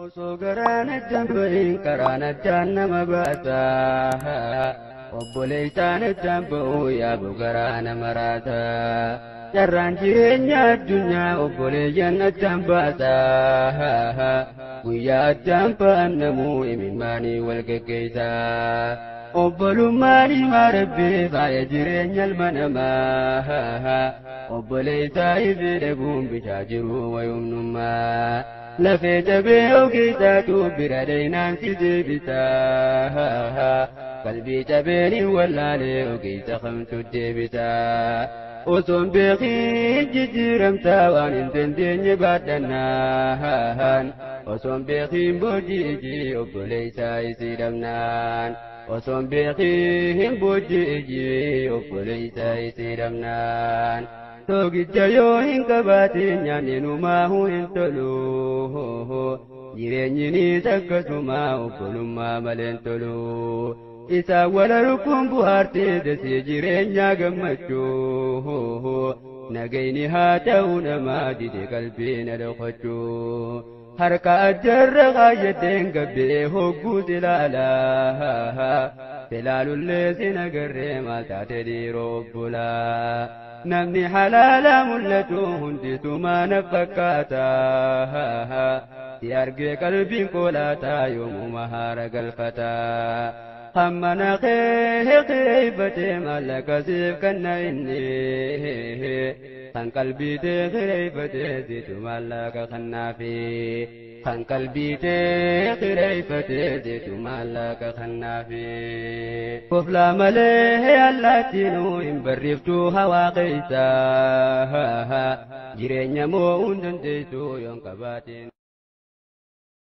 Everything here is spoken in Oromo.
Osoo garaanatti bahin karaanatti nama baasa. Obboleessaanitti ba'uu yaabu garaa nama raasa. Carraan jireenya addunyaa obboleeyyan addaan baasa. Guyyaa addaan ba'an namuu imimmaanii wal geggeessa. Obbolummaan ilmaa Rabbii faaya jireenya ilma namaa. Obboleessaa ifee dhabuun bishaa jiru wayumnummaa. Lafee jabee ogeessaatu bira deeynaan si deebisaa. Qalbii jabeeni wallaalee ogeessa kamtu deebisaa. Osoon beekiin jijjiiramtaa waan hin dandeenye baadhannaan. Osoon beekiin booji'ii obboleessaa isii dhabnaan. Osoon beekiin booji'ii obboleessaa isii dhabnaan. Soogidda yoo hin qabaatin nyaanni numaahuu hin tolu. Jireenyinis akkasuma obbolummaa malee hin tolu. Isaan wala lukkuun buhaartee dasee jireenyaa gammachuu. Nagayni haa ta'u namaa dide qalbii na dhokachuu. Harka addarra kaayyadeen gabbee hogguus ilaalaa. Ilaalullee sin agarree maal taate dhiiroo obbolaa. Namni halaala mul'atu hundisumaa na fakkaata. Si argee qalbiin koolaataa yoomuma haara galfata. Hamma na kireeffatee maallaqa siif kanna inni. Kan qalbii tee kireeffatee situ maallaqa kannaafi. Kan qalbii tee kireeffatee situ maallaqa kannaafi. Koflaa malee allaattiinuu hin barreeftuu hawaa keessa. Jireenya moo hin dandeessu yoon qabaatiin.